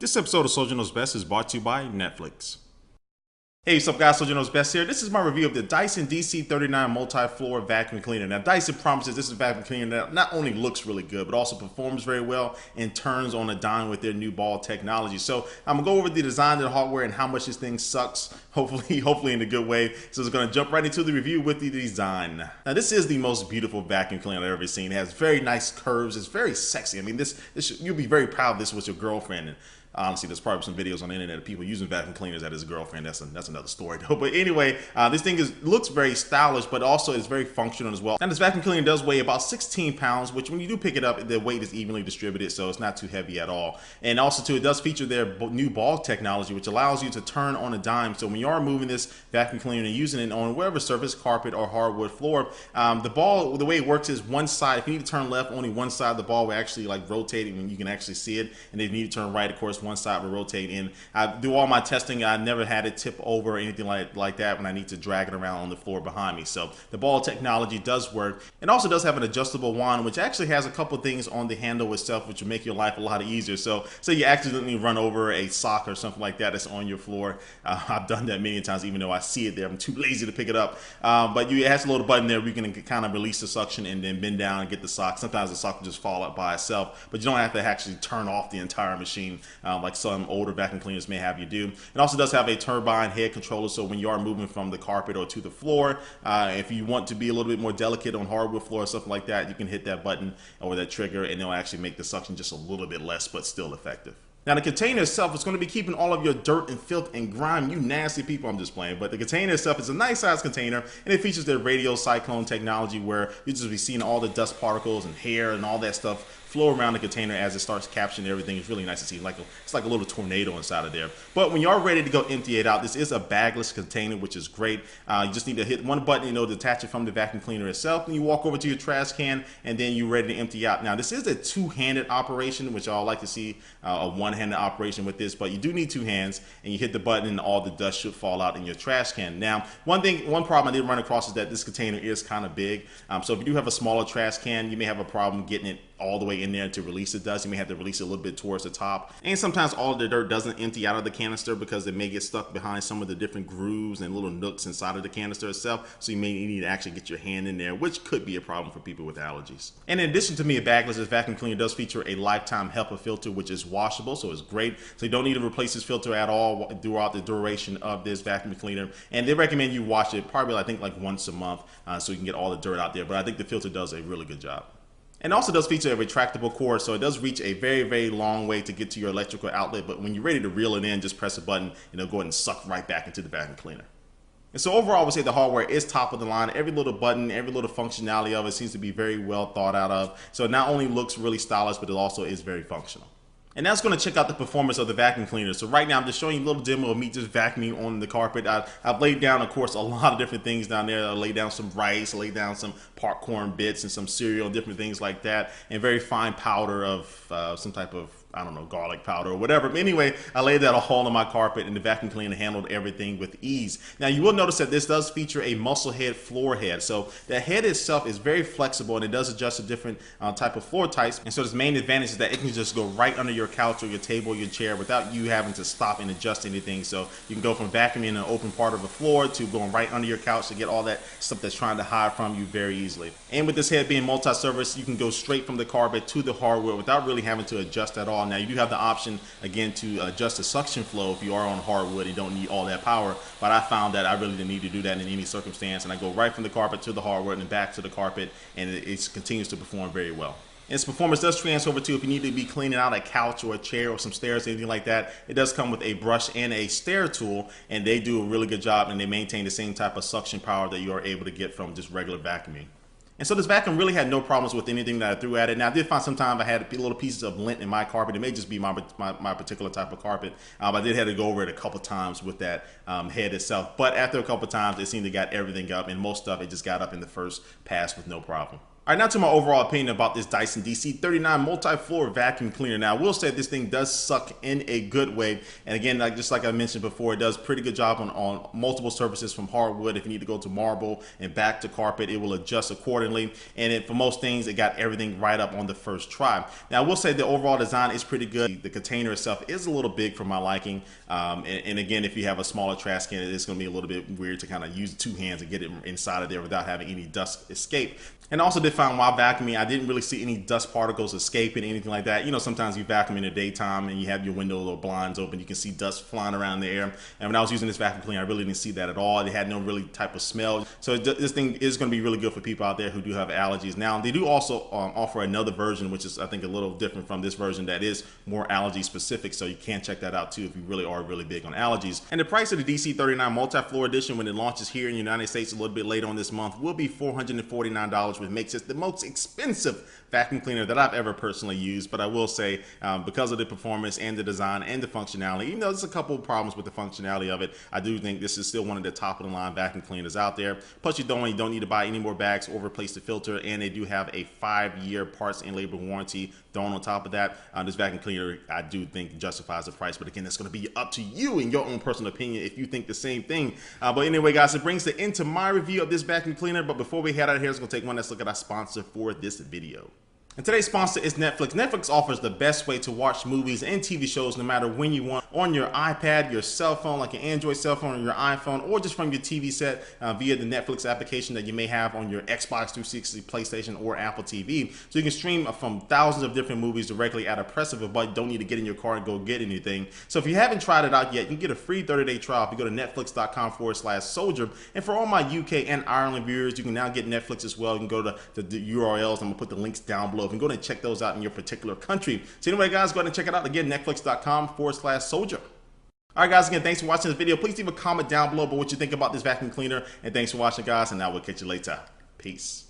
This episode of Soldier Knows Best is brought to you by Netflix. Hey, what's up guys, Soldier Knows Best here. This is my review of the Dyson Dc39 multi-floor vacuum cleaner. Now Dyson promises this is a vacuum cleaner that not only looks really good, but also performs very well and turns on a dime with their new ball technology. So I'm gonna go over the design of the hardware and how much this thing sucks, hopefully in a good way. So it's gonna jump right into the review with the design. Now this is the most beautiful vacuum cleaner I've ever seen. It has very nice curves, it's very sexy. I mean, this you'll be very proud of this with your girlfriend. And honestly, there's probably some videos on the internet of people using vacuum cleaners as his girlfriend. That's another story though. But anyway, this thing looks very stylish, but also is very functional as well. And this vacuum cleaner does weigh about 16 pounds, which when you do pick it up, the weight is evenly distributed, so it's not too heavy at all. And also too, it does feature their new ball technology, which allows you to turn on a dime. So when you are moving this vacuum cleaner and using it on whatever surface, carpet or hardwood floor, the way it works is one side, if you need to turn left, only one side of the ball will actually like rotate and you can actually see it. And if you need to turn right, of course, one side will rotate in. I do all my testing. I never had it tip over or anything like that when I need to drag it around on the floor behind me. So the ball technology does work. It also does have an adjustable wand, which actually has a couple things on the handle itself, which will make your life a lot easier. So say you accidentally run over a sock or something like that that's on your floor. I've done that many times, even though I see it there. I'm too lazy to pick it up. But it has a little button there where you can kind of release the suction and then bend down and get the sock. Sometimes the sock will just fall out by itself, but you don't have to actually turn off the entire machine like some older vacuum cleaners may have you do. It also does have a turbine head controller, so when you are moving from the carpet or to the floor, if you want to be a little bit more delicate on hardwood floor or something like that, you can hit that button or that trigger and it'll actually make the suction just a little bit less, but still effective. Now the container itself is going to be keeping all of your dirt and filth and grime, you nasty people, I'm just playing, but the container itself is a nice size container and it features their radial cyclone technology where you just be seeing all the dust particles and hair and all that stuff flow around the container as it starts capturing everything. It's really nice to see. It's like a little tornado inside of there. But when you are ready to go empty it out, this is a bagless container, which is great. You just need to hit one button, detach it from the vacuum cleaner itself. And you walk over to your trash can and then you're ready to empty out. Now this is a two-handed operation, which I like to see a one-handed operation with this, but you do need two hands and you hit the button and all the dust should fall out in your trash can. Now, one problem I did run across is that this container is kind of big. So if you do have a smaller trash can, you may have a problem getting it all the way in there to release the dust. You may have to release it a little bit towards the top. And sometimes all of the dirt doesn't empty out of the canister because it may get stuck behind some of the different grooves and little nooks inside of the canister itself. So you may need to actually get your hand in there, which could be a problem for people with allergies. And in addition to being bagless, this vacuum cleaner does feature a lifetime HEPA filter, which is washable, so it's great. So you don't need to replace this filter at all throughout the duration of this vacuum cleaner. And they recommend you wash it probably, I think, like once a month so you can get all the dirt out there. But I think the filter does a really good job. And also does feature a retractable cord, so it does reach a very, very long way to get to your electrical outlet, but when you're ready to reel it in, just press a button and it'll go ahead and suck right back into the vacuum cleaner. And so overall, I would say the hardware is top of the line. Every little button, every little functionality of it seems to be very well thought out of. So it not only looks really stylish, but it also is very functional. And now it's going to check out the performance of the vacuum cleaner. So right now I'm just showing you a little demo of me just vacuuming on the carpet. I've laid down, of course, a lot of different things down there. I laid down some rice, laid down some popcorn bits and some cereal, different things like that, and very fine powder of some type of, I don't know, garlic powder or whatever. But anyway, I laid that all on my carpet and the vacuum cleaner handled everything with ease. Now you will notice that this does feature a muscle head floor head. So the head itself is very flexible and it does adjust to different type of floor types. And so its main advantage is that it can just go right under your couch or your table or your chair without you having to stop and adjust anything. So you can go from vacuuming an open part of the floor to going right under your couch to get all that stuff that's trying to hide from you very easily. And with this head being multi-surface, you can go straight from the carpet to the hardwood without really having to adjust at all. Now you do have the option again to adjust the suction flow if you are on hardwood. You don't need all that power, but I found that I really didn't need to do that in any circumstance, and I go right from the carpet to the hardwood and back to the carpet, and it continues to perform very well. And its performance does transfer over to if you need to be cleaning out a couch or a chair or some stairs, anything like that. It does come with a brush and a stair tool, and they do a really good job, and they maintain the same type of suction power that you are able to get from just regular vacuuming. And so this vacuum really had no problems with anything that I threw at it. Now I did find sometimes I had little pieces of lint in my carpet. It may just be my particular type of carpet. But I did have to go over it a couple times with that head itself. But after a couple times, it seemed to got everything up, and most stuff it just got up in the first pass with no problem. All right, now to my overall opinion about this Dyson DC39 multi-floor vacuum cleaner. Now, I will say this thing does suck in a good way. And again, just like I mentioned before, it does a pretty good job on multiple surfaces from hardwood. If you need to go to marble and back to carpet, it will adjust accordingly. And for most things, it got everything right up on the first try. Now, I will say the overall design is pretty good. The container itself is a little big for my liking. And again, if you have a smaller trash can, it's going to be a little bit weird to kind of use two hands and get it inside of there without having any dust escape. And also did find while vacuuming, I didn't really see any dust particles escaping, anything like that. You know, sometimes you vacuum in the daytime and you have your windows or blinds open, you can see dust flying around the air. And when I was using this vacuum cleaner, I really didn't see that at all. It had no really type of smell. So this thing is going to be really good for people out there who do have allergies. Now, they do also offer another version, which is, I think, a little different from this version that is more allergy specific. So you can check that out too if you really are really big on allergies. And the price of the DC39 multi-floor edition when it launches here in the United States a little bit later on this month will be $449, which makes it the most expensive vacuum cleaner that I've ever personally used. But I will say, because of the performance and the design and the functionality, even though there's a couple of problems with the functionality of it, I do think this is still one of the top of the line vacuum cleaners out there. Plus, you don't need to buy any more bags or replace the filter, and they do have a 5-year parts and labor warranty thrown on top of that. This vacuum cleaner, I do think, justifies the price. But again, that's going to be up to you in your own personal opinion if you think the same thing. But anyway, guys, it brings the end to my review of this vacuum cleaner. But before we head out of here, let's go take one let's look at our sponsor for this video. And today's sponsor is Netflix. Netflix offers the best way to watch movies and TV shows no matter when you want, on your iPad, your cell phone, like an Android cell phone, or your iPhone, or just from your TV set via the Netflix application that you may have on your Xbox 360, PlayStation, or Apple TV. So you can stream from thousands of different movies directly at a press of a button. Don't need to get in your car and go get anything. So if you haven't tried it out yet, you can get a free 30-day trial if you go to netflix.com/soldier. And for all my UK and Ireland viewers, you can now get Netflix as well. You can go to the URLs. I'm gonna put the links down below. And go ahead and check those out in your particular country. So anyway, guys, go ahead and check it out. Again, netflix.com/soldier. All right, guys, again, thanks for watching this video. Please leave a comment down below about what you think about this vacuum cleaner. And thanks for watching, guys. And now we'll catch you later. Peace.